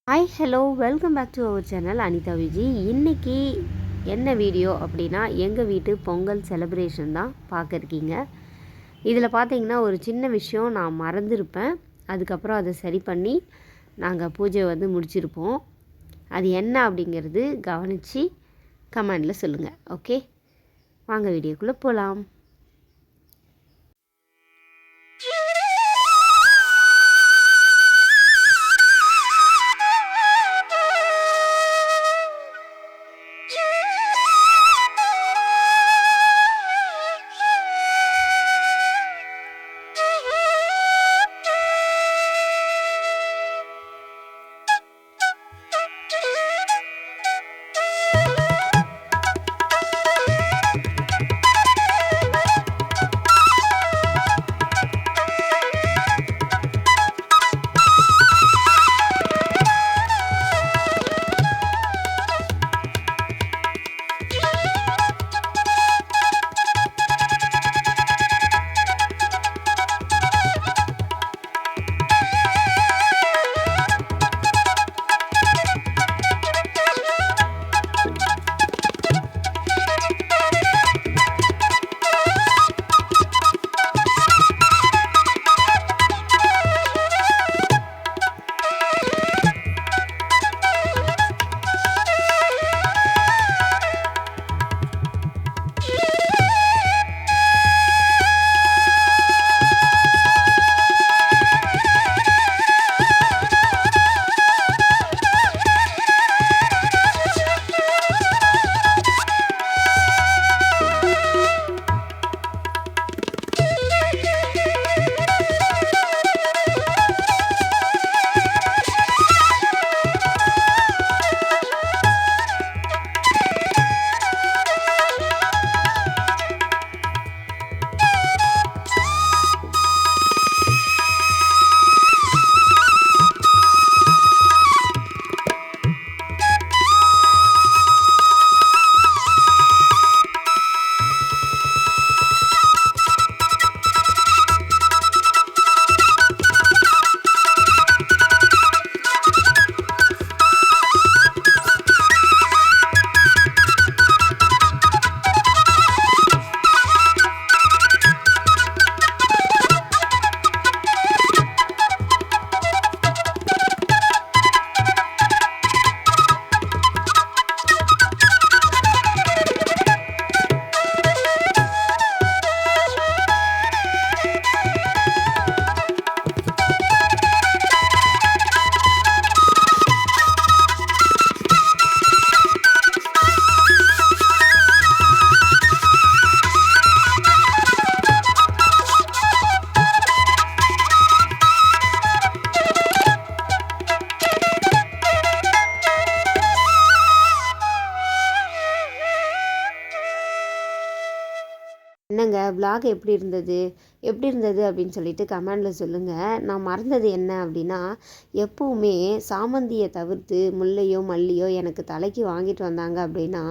Hi hello welcome back to our channel Anitha Viji. இன்றைக்கி என்ன video அப்படின்னா எங்கள் வீட்டு பொங்கல் செலிப்ரேஷன் தான் பார்க்க இருக்கீங்க. இதில் பார்த்தீங்கன்னா ஒரு சின்ன விஷயம் நான் மறந்துருப்பேன். அதுக்கப்புறம் அதை சரி பண்ணி நாங்கள் பூஜை முடிச்சிருப்போம். அது என்ன அப்படிங்கிறது கவனித்து கமெண்டில் சொல்லுங்கள். ஓகே, வாங்க வீடியோக்குள்ளே போகலாம். என்னங்க விலாக் எப்படி இருந்தது அப்படின்னு சொல்லிட்டு கமெண்டில் சொல்லுங்கள். நான் மறந்தது என்ன அப்படின்னா, எப்போவுமே சாமந்தியை தவிர்த்து முல்லையோ மல்லியோ எனக்கு தலைக்கு வாங்கிட்டு வந்தாங்க அப்படின்னா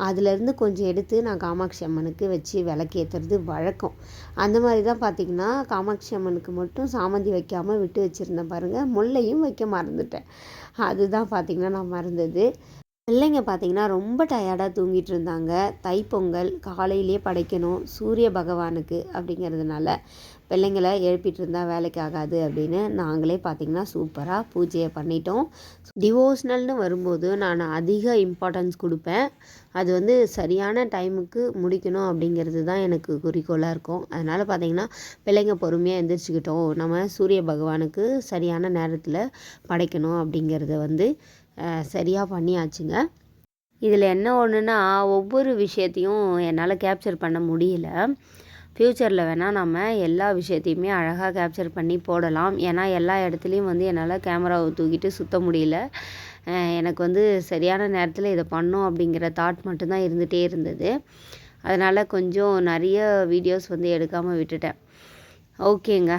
அதுலேருந்து கொஞ்சம் எடுத்து நான் காமாட்சி அம்மனுக்கு வச்சு விளக்கேற்றுறது வழக்கம். அந்த மாதிரி தான் பார்த்திங்கன்னா காமாட்சி அம்மனுக்கு மட்டும் சாமந்தி வைக்காமல் விட்டு வச்சுருந்தேன் பாருங்கள். முல்லையும் வைக்க மறந்துட்டேன். அதுதான் பார்த்திங்கன்னா நான் மறந்தது. பிள்ளைங்க பார்த்திங்கன்னா ரொம்ப டயர்டாக தூங்கிட்டு இருந்தாங்க. தைப்பொங்கல் காலையிலே படைக்கணும் சூரிய பகவானுக்கு அப்படிங்கிறதுனால பிள்ளைங்களை எழுப்பிட்டு இருந்தால் வேலைக்கு ஆகாது அப்படின்னு நாங்களே பார்த்திங்கன்னா சூப்பராக பூஜையை பண்ணிட்டோம். டிவோஷ்னல்னு வரும்போது நான் அதிக இம்பார்ட்டன்ஸ் கொடுப்பேன். அது சரியான டைமுக்கு முடிக்கணும் அப்படிங்கிறது தான் எனக்கு குறிக்கோளாக இருக்கும். அதனால் பார்த்திங்கன்னா பிள்ளைங்க பொறுமையாக எழுந்திரிச்சிக்கிட்டோம், நம்ம சூரிய பகவானுக்கு சரியான நேரத்தில் படைக்கணும் அப்படிங்கிறத சரியாக பண்ணியாச்சுங்க. இதில் என்ன ஒன்றுனா ஒவ்வொரு விஷயத்தையும் என்னால் கேப்சர் பண்ண முடியல. ஃப்யூச்சரில் வேணால் நம்ம எல்லா விஷயத்தையுமே அழகாக கேப்சர் பண்ணி போடலாம். ஏன்னா எல்லா இடத்துலையும் என்னால் கேமராவை தூக்கிட்டு சுற்ற முடியல. எனக்கு சரியான நேரத்தில் இதை பண்ணோம் அப்படிங்கிற தாட் மட்டும்தான் இருந்துகிட்டே இருந்தது. அதனால் கொஞ்சம் நிறைய வீடியோஸ் எடுக்காமல் விட்டுட்டேன். ஓகேங்க.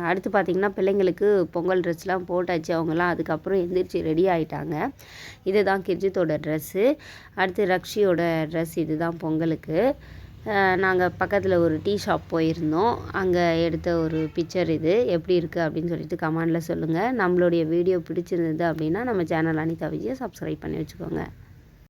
அடுத்து பார்த்திங்கன்னா பிள்ளைங்களுக்கு பொங்கல் ட்ரெஸ்லாம் போட்டாச்சு. அவங்களாம் அதுக்கப்புறம் எந்திரிச்சு ரெடி ஆகிட்டாங்க. இது தான் கிர்ஜித்தோட ட்ரெஸ்ஸு. அடுத்து ரக்ஷியோட ட்ரெஸ் இது தான் பொங்கலுக்கு. நாங்கள் பக்கத்தில் ஒரு டீ ஷாப் போயிருந்தோம். அங்கே எடுத்த ஒரு பிக்சர் இது. எப்படி இருக்குது அப்படின்னு சொல்லிட்டு கமெண்டில் சொல்லுங்கள். நம்மளுடைய வீடியோ பிடிச்சிருந்தது அப்படின்னா நம்ம சேனல் அனிதா விஜயை சப்ஸ்கிரைப் பண்ணி வச்சுக்கோங்க.